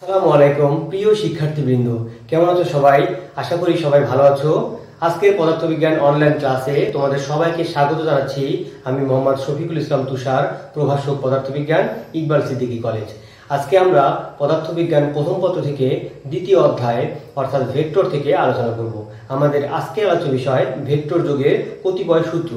আসসালামু আলাইকুম প্রিয় শিক্ষার্থীবৃন্দ, কেমন আছো সবাই? আশা করি সবাই ভালো আছো। আজকের পদার্থবিজ্ঞান অনলাইন ক্লাসে তোমাদের সবাইকে স্বাগত জানাচ্ছি। আমি মোহাম্মদ শফিকুল ইসলাম তুষার, প্রভাষক পদার্থবিজ্ঞান, ইকবাল সিদ্দিকী কলেজ। আজকে আমরা পদার্থবিজ্ঞান প্রথম পত্র থেকে দ্বিতীয় অধ্যায় অর্থাৎ ভেক্টর থেকে আলোচনা করব। আমাদের আজকের আলোচ্য বিষয় ভেক্টর যোগের কতিপয় সূত্র।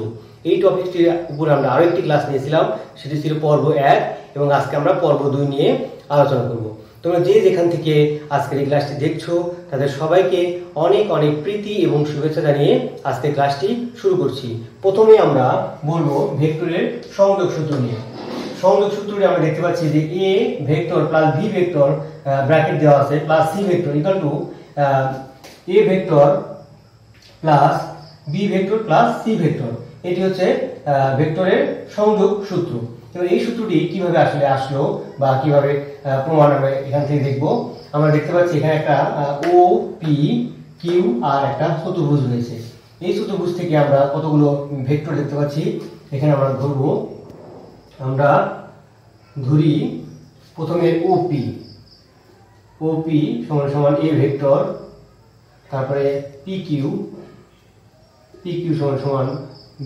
এই টপিকটির উপর আমরা আরো একটি ক্লাস নিয়েছিলাম, সেটি ছিল পর্ব 1 এবং আজকে আমরা পর্ব 2 নিয়ে আলোচনা করব। তোমরা যে যেখান থেকে আজকের এই ক্লাসটি দেখছো তাদের সবাইকে অনেক অনেক প্রীতি এবং শুভেচ্ছা জানিয়ে আজকের ক্লাসটি শুরু করছি। প্রথমে আমরা বলবো ভেক্টরের সংযোগ সূত্র নিয়ে। সংযোগ সূত্রটি আমরা দেখতে পাচ্ছি যে A vector plus B vector bracket দেওয়া আছে plus C vector equal to A vector plus B vector plus C vector. এটি হচ্ছে ভেক্টরের সংযোগ সূত্র। এবার এই সূত্রটি কিভাবে আসলে আসলো বা কিভাবে প্রমাণ আমরা এখান থেকে দেখব। আমরা দেখতে পাচ্ছি এখানে একটা ও পি কিউ আর একটা চতুর্ভুজ রয়েছে। এই চতুর্ভুজ থেকে আমরা কতগুলো ভেক্টর দেখতে পাচ্ছি। এখানে আমরা ধরবো, আমরা ধরি প্রথমে ওপি সমান সমান এ ভেক্টর, তারপরে পি কিউ সমান সমান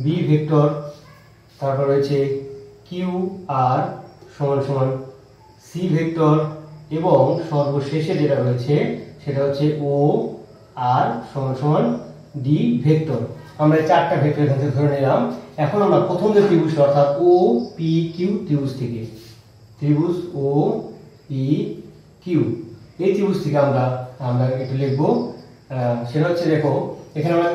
বি ভেক্টর, তারপর রয়েছে কিউ আর সমান সমান সি ভেক্টর এবং সর্বশেষে যেটা রয়েছে সেটা হচ্ছে ও আর সমান সমান ডি ভেক্টর। আমরা চারটা ভেক্টর এখান থেকে ধরে নিলাম। এখন আমরা প্রথম যে ত্রিভুজ অর্থাৎ ও পি কিউ ত্রিভুজ থেকে ত্রিভুজ ও পি কিউ এই ত্রিভুজ থেকে আমরা একটু লিখবো। সেটা হচ্ছে দেখো এখানে আমরা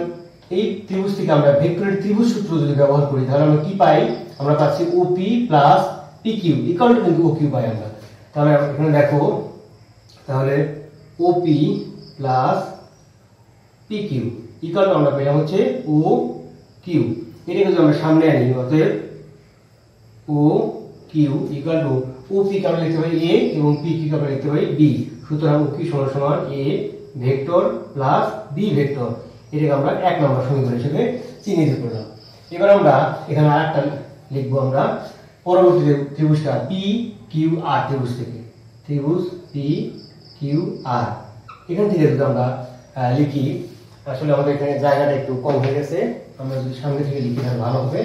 এই ত্রিভুজ থেকে আমরা ভেক্টরের ত্রিভুজ সূত্র যদি ব্যবহার করি তাহলে আমরা কি পাই? আমরা পাচ্ছি OP plus P Q equal to কিন্তু ও কিউ পাই আমরা। তাহলে এখানে দেখো, তাহলে OP plus P Q equal to আমরা পেলাম হচ্ছে ও কিউ। এটা কিন্তু আমরা সামনে আনি, অতএব ও কিউ ইকুয়াল টু ওপি কে আমরা লিখতে পারি এ এবং পি কিউ কে আমরা লিখতে পারি বি। সুতরাং ও কিউ সমান সমান A vector plus B vector. এটাকে আমরা 1 নম্বর সমীকরণ হিসেবে চিহ্নিত করলাম। এবার আমরা এখানে আরেকটা লিখবো, আমরা পরবর্তী ত্রিভুজটা পি কিউ আর ত্রিভুজ থেকে ত্রিভুজ পি কিউ আর এখান থেকে যদি আমরা লিখি, আসলে আমাদের এখানে জায়গাটা একটু কম হয়ে গেছে, আমরা যদি সামনে থেকে লিখি তাহলে ভালো হবে।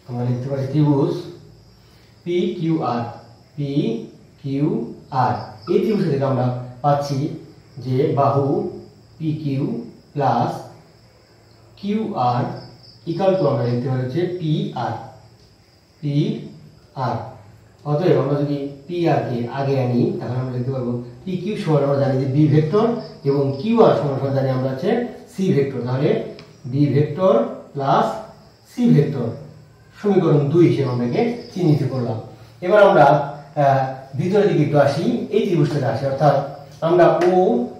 আমরা লিখতে পারি ত্রিভুজ পি কিউ আর এই ত্রিভুজ থেকে আমরা পাচ্ছি যে বাহু P Q plus Q R equal to আমরা লিখতে পারি হচ্ছে পি আর। অতএব আমরা যদি পি আর কে আগে আনি তাহলে আমরা লিখতে পারবো পি কিউ সমান আমরা জানি যে বি ভেক্টর এবং কিউ আর সমান জানি আমরা হচ্ছে সি ভেক্টর। তাহলে B vector plus C vector সমীকরণ 2 হিসেবে আমরা একে চিহ্নিত করলাম। এবার আমরা ভিতরের দিকে একটু আসি, এই ত্রিভুজটাতে আসি, অর্থাৎ আমরা ও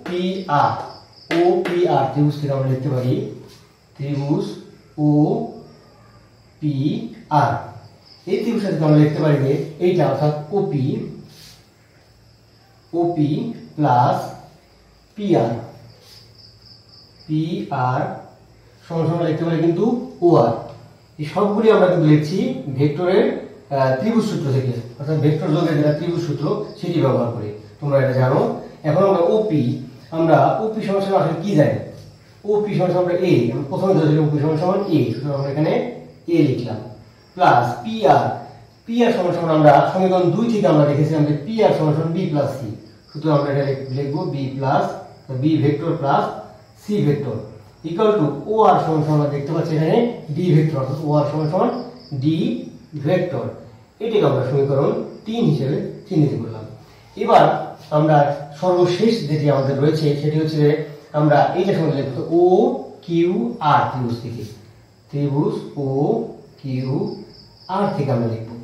পি আর ত্রিভুজ থেকে আমরা লিখতে পারি ত্রিভুজ ও পি আর। এই ত্রিভুজটা থেকে আমরা লিখতে পারি যে এইটা অর্থাৎ ওপি প্লাস পি আর সমান সমান লিখতে পারি কিন্তু ও আর। এই সবগুলি আমরা কিন্তু লিখছি ভেক্টরের ত্রিভুজ সূত্র থেকে, অর্থাৎ ভেক্টর যোগের যেটা ত্রিভুজ সূত্র সেটি ব্যবহার করে, তোমরা এটা জানো। এখন আমরা ওপি সমান সমান আসলে কি জানি? ওপি সমান সমান আমরা এ, আমরা প্রথমে ধরেছিলাম ওপি সমান সমান এ, সুতরাং আমরা এখানে এ লিখলাম প্লাস পি আর সমান সমান আমরা সমীকরণ 2 থেকে আমরা দেখেছিলাম যে পি আর সমান সমান বি প্লাস সি। সুতরাং আমরা এটা লিখবো B plus B vector plus C vector equal to O R সমান সমান আমরা দেখতে পাচ্ছি এখানে ডি ভেক্টর, অর্থাৎ ও আর সমান সমান ডি ভেক্টর। এটাকে আমরা সমীকরণ 3 হিসেবে চিহ্নিত করলাম। এবার আমরা সর্বশেষ যেটি আমাদের রয়েছে সেটি হচ্ছে আমরা এইটা সঙ্গে লিখবো ও কিউ আর ত্রিভুজ থেকে ত্রিভুজ ও কিউ আর থেকে আমরা লিখবো।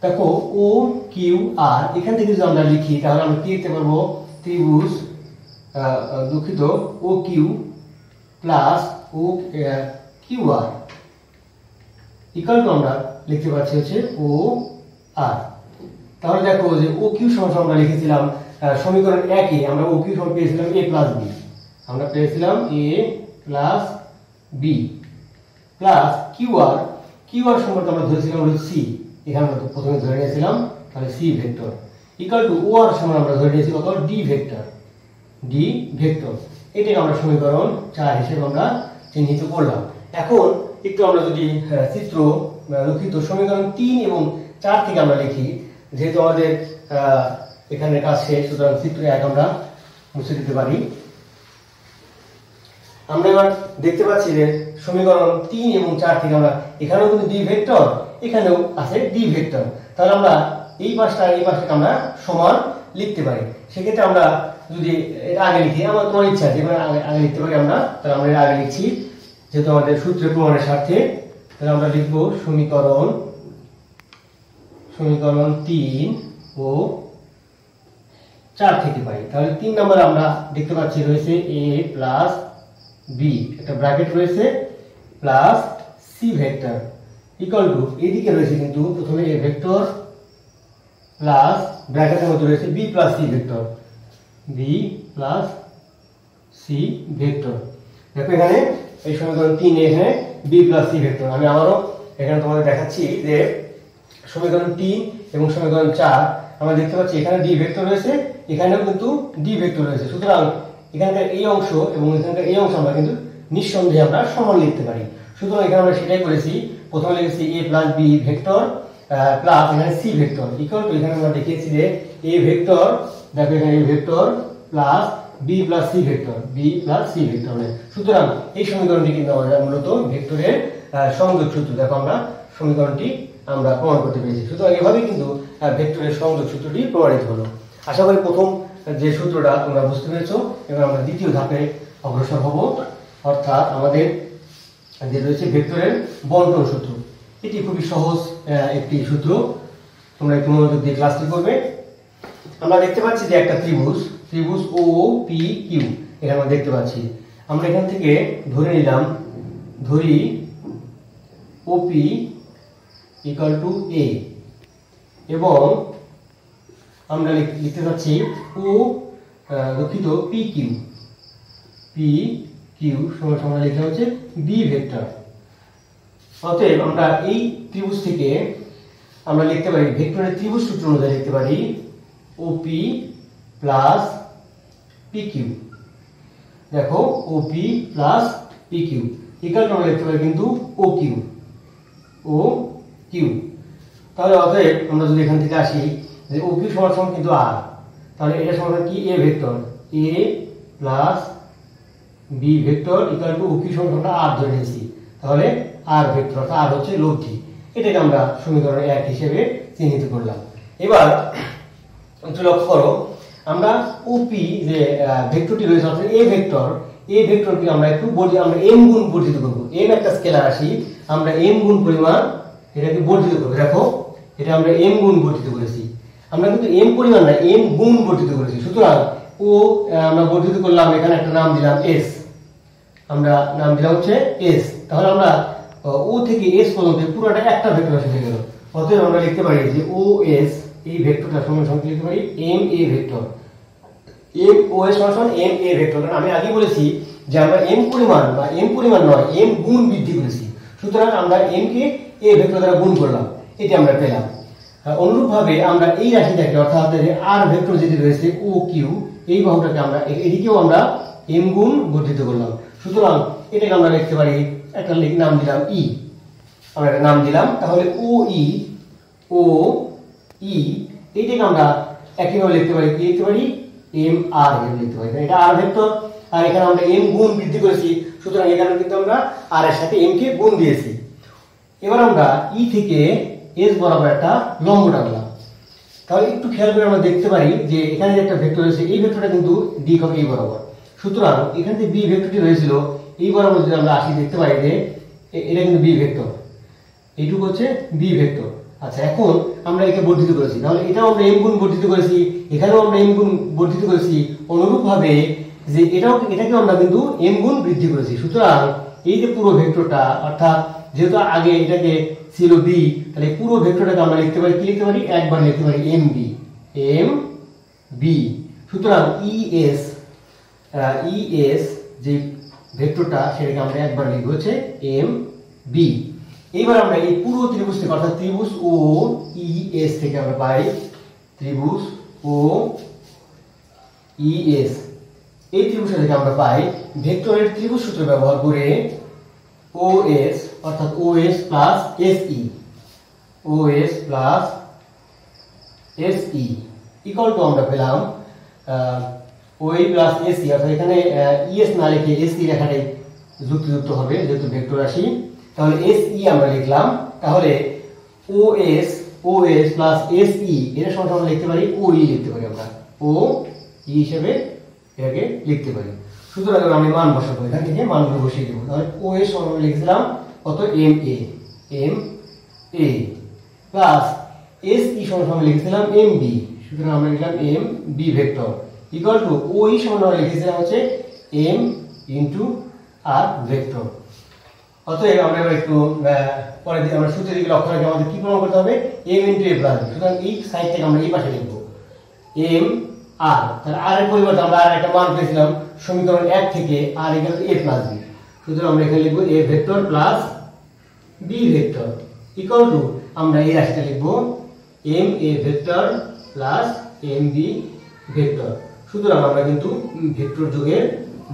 দেখো ও কিউ আর এখান থেকে যদি আমরা লিখি তাহলে আমরা কি লিখতে পারবো? ত্রিভুজ O Q plus O Q R equal to আমরা লিখতে পারছি হচ্ছে ও আর। তাহলে দেখো যে ও কিউ সমান আমরা লিখেছিলাম সমীকরণ 1 এ আমরা ও কিউ সমান পেয়েছিলাম a প্লাস বি, আমরা পেয়েছিলাম a plus B plus Q R সম্পর্কে আমরা ধরেছিলাম হলো সি। এখানে আমরা প্রথমে ধরে নিয়েছিলাম তাহলে C vector equal to O R সমান আমরা ধরে নিয়েছি কত ডি ভেক্টর, ডি ভেক্টর। এটাকে আমরা সমীকরণ 4 হিসেবে আমরা চিহ্নিত করলাম। এখন একটু আমরা যদি চিত্র দুঃখিত সমীকরণ 3 এবং 4 থেকে আমরা লিখি, যেহেতু আমাদের এখানে কাজ শেষ, সুতরাং চিত্র 1 আমরা মুছে দিতে পারি। আমরা এবার দেখতে পাচ্ছি যে সমীকরণ 3 এবং 4 থেকে আমরা এখানেও কিন্তু ডি ভেক্টর, এখানেও আছে ডি ভেক্টর, তাহলে আমরা এই পাশটা এই পাশটাকে আমরা সমান লিখতে পারি। সেক্ষেত্রে আমরা যদি এর আগে লিখি, আমার তোমার ইচ্ছা যে আগে লিখতে পারি আমরা, তাহলে আমরা এর আগে লিখছি যেহেতু আমাদের সূত্রের প্রমাণের স্বার্থে। তাহলে আমরা লিখব সমীকরণ 3 ও 4 থেকে পাই। তাহলে 3 নম্বরে আমরা দেখতে পাচ্ছি রয়েছে a প্লাস বি, একটা ব্র্যাকেট রয়েছে, plus C vector equal to, এইদিকে রয়েছে কিন্তু প্রথমে a ভেক্টর প্লাস ব্র্যাকেটের মধ্যে রয়েছে b plus C vector, b plus C vector. দেখো এখানে এই সমীকরণ 3 এখানে b প্লাস সি ভেক্টর। আমি আবারও এখানে তোমাদের দেখাচ্ছি যে সমীকরণ 3 এবং সমীকরণ 4 আমরা দেখতে পাচ্ছি এখানে ডি ভেক্টর রয়েছে, এখানেও কিন্তু ডি ভেক্টর রয়েছে। সুতরাং এখানকার এই অংশ এবং এখানকার এই অংশ আমরা কিন্তু নিঃসন্দেহে আমরা সমান লিখতে পারি। সুতরাং এখানে আমরা সেটাই করেছি, প্রথমে লিখেছি a plus B vector plus এখানে সি ভেক্টর ইকুয়াল টু, এখানে আমরা দেখিয়েছি যে a ভেক্টর, দেখো এখানে a vector plus b plus C vector, b plus C vector. সুতরাং এই সমীকরণটি কিন্তু আমাদের মূলত ভেক্টরের সংযোগ সূত্র। দেখো আমরা সমীকরণটি আমরা প্রমাণ করতে পেরেছি। সুতরাং এভাবে কিন্তু ভেক্টরের সংযোগ সূত্রটি প্রমাণিত হলো। আশা করি প্রথম যে সূত্রটা তোমরা বুঝতে পেরেছো। এবার আমরা দ্বিতীয় ধাপে অগ্রসর হব, অর্থাৎ আমাদের যে রয়েছে ভেক্টরের বন্টন সূত্র। এটি খুবই সহজ একটি সূত্র, তোমরা একটু মনোযোগ দিয়ে ক্লাসটি করবে। আমরা দেখতে পাচ্ছি যে একটা ত্রিভুজ ও পি কিউ এখানে আমরা দেখতে পাচ্ছি। আমরা এখান থেকে ধরি ওপি ইকুয়াল টু এ, এবং আমরা লিখতে পাচ্ছি ও দুঃখিত পি কিউ সমান সমান লিখা হচ্ছে বি ভেক্টর। অতএব আমরা এই ত্রিভুজ থেকে আমরা লিখতে পারি ভেক্টরের ত্রিভুজ সূত্র অনুযায়ী লিখতে পারি ওপি প্লাস পি কিউ। দেখো OP plus P Q equal to আমরা লিখতে পারি কিন্তু ও কিউ। তাহলে অতএব আমরা যদি এখান থেকে আসি যে ও কিউ সমান সমান কিন্তু আর, তাহলে এটা সমান কি A vector, A plus B vector equal to O Q সমান আমরা আর ধরে নিয়েছি, তাহলে আর ভেক্টর অর্থাৎ আর হচ্ছে লব্ধি। এটাকে আমরা সমীকরণ 1 হিসেবে চিহ্নিত করলাম। এবার একটু লক্ষ্য করো, আমরা ওপি যে ভেক্টরটি রয়েছে অর্থাৎ এ ভেক্টরকে আমরা একটু আমরা এম গুণ বর্ধিত করব। এম একটা স্কেলার রাশি, আমরা এম গুণ পরিমাণ এটাকে বর্ধিত করব। দেখো এটা আমরা এম গুণ বর্ধিত করেছি, আমরা কিন্তু এম পরিমাণ না এম গুণ বর্ধিত করেছি। সুতরাং ও আমরা বর্ধিত করলাম, এখানে একটা নাম দিলাম এস, আমরা নাম দিলাম হচ্ছে এস। তাহলে আমরা ও থেকে এস পর্যন্ত পুরোটা একটা ভেক্টর রাশি হয়ে গেল। অতএব আমরা লিখতে পারি যে ও এস এই ভেক্টরটা সমান সমান লিখতে পারি M A vector, M O S সমান এম এ ভেক্টর। কারণ আমি আগে বলেছি যে আমরা এম পরিমাণ নয় এম গুণ বৃদ্ধি করেছি। সুতরাং আমরা এম কে এ ভেক্টর দ্বারা গুণ করলাম, এটি আমরা পেলাম। অনুরূপভাবে আমরা এই রাশিটাকে অর্থাৎ আর ভেক্টর যেটি রয়েছে ও কিউ, এই বাহুটাকে আমরা এদিকেও আমরা এম গুণ বর্ধিত করলাম। সুতরাং এটাকে আমরা লিখতে পারি একটা নাম দিলাম ই, আমরা একটা নাম দিলাম। তাহলে ও ই এইটাকে আমরা একইভাবে লিখতে পারি এম আর লিখতে পারি, এটা আর ভেক্টর, আর এখানে আমরা এম গুণ বৃদ্ধি করেছি। সুতরাং এখানে কিন্তু আমরা আর এর সাথে এম কে গুণ দিয়েছি। এবার আমরা ই থেকে এস বরাবর একটা লম্ব টানলাম। তাহলে একটু খেয়াল করে আমরা দেখতে পারি যে এখানে যে একটা ভেক্টর রয়েছে এই ভেক্টরটা কিন্তু দিক হবে এই বরাবর। সুতরাং এখানে যে বি ভেক্টরটি রয়েছিল এই বরাবর যদি আমরা আসি দেখতে পাই যে এটা কিন্তু বি ভেক্টর, এইটুকু হচ্ছে বি ভেক্টর। আচ্ছা, এখন আমরা একে বর্ধিত করেছি, তাহলে এটাও আমরা এম গুণ বর্ধিত করেছি, এখানেও আমরা এম গুণ বর্ধিত করেছি। অনুরূপভাবে যে এটাকেও আমরা কিন্তু এম গুণ বৃদ্ধি করেছি। সুতরাং এই যে পুরো ভেক্টরটা, অর্থাৎ যেহেতু আগে এটাকে ছিল বি, তাহলে পুরো ভেক্টরটাকে আমরা লিখতে পারি কি লিখতে পারি, একবার লিখতে পারি এম বি। সুতরাং ইএস যে ভেক্টরটা সেটাকে আমরা একবার লিখব হচ্ছে এম বি। এইবার আমরা এই পুরো ত্রিভুজ থেকে অর্থাৎ ত্রিভুজ ও ই এস থেকে আমরা পাই ত্রিভুজ ও ও ই এস। এই ত্রিভুজটা থেকে আমরা পাই ভেক্টরের ত্রিভুজ সূত্র ব্যবহার করে ও এস অর্থাৎ O S plus S E, O S plus S E equal to আমরা পেলাম ও ই প্লাস এস ই, অর্থাৎ এখানে ইএস না লিখে এস ই লেখাটাই যুক্তিযুক্ত হবে যেহেতু ভেক্টর রাশি। তাহলে এস ই আমরা লিখলাম, তাহলে ও এস প্লাস এস ই এর সমান আমরা লিখতে পারি ও ই লিখতে পারি, আমরা ও ই হিসেবে এটাকে লিখতে পারি। সুতরাং আমি মান বসাবো, এখান থেকে মানগুলো বসিয়ে দেবো। তাহলে ও এস সমান আমরা লিখছিলাম কত M A plus S E সমান আমরা লিখছিলাম এম বি, সুতরাং আমরা লিখলাম M B vector equal to O E সমান আমরা লিখেছিলাম হচ্ছে এম ইন্টু আর ভেক্টর। অতএব আমরা এবার একটু পরে আমরা সূত্রের দিকে লক্ষ্য রাখি, আমাদের কি প্রমাণ করতে হবে এম ইন্টু এ প্লাস বি। সুতরাং এই সাইড থেকে আমরা এই পাশে লিখবো এম আর, তাহলে আর এর পরিবর্তে আমরা আর একটা মান পেয়েছিলাম সমীকরণ 1 থেকে R equal to A plus B. সুতরাং আমরা এখানে লিখবো A vector plus B vector equal to আমরা এই রাশিটা লিখবো M A vector plus M B vector. সুতরাং আমরা কিন্তু ভেক্টর যোগের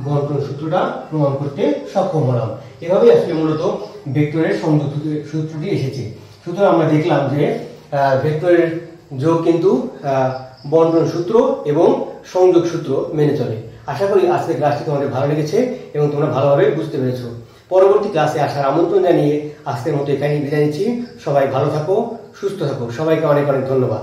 বন্টন সূত্রটা প্রমাণ করতে সক্ষম হলাম। এভাবে আসলে মূলত ভেক্টরের সংযুক্ত সূত্রটি এসেছে। সুতরাং আমরা দেখলাম যে ভেক্টরের যোগ কিন্তু বন্টন সূত্র এবং সংযোগ সূত্র মেনে চলে। আশা করি আজকের ক্লাসটি তোমাদের ভালো লেগেছে এবং তোমরা ভালোভাবে বুঝতে পেরেছো। পরবর্তী ক্লাসে আসার আমন্ত্রণ জানিয়ে আজকের মতো এখানেই বিদায় নিচ্ছি। সবাই ভালো থাকো, সুস্থ থাকো, সবাইকে অনেক অনেক ধন্যবাদ।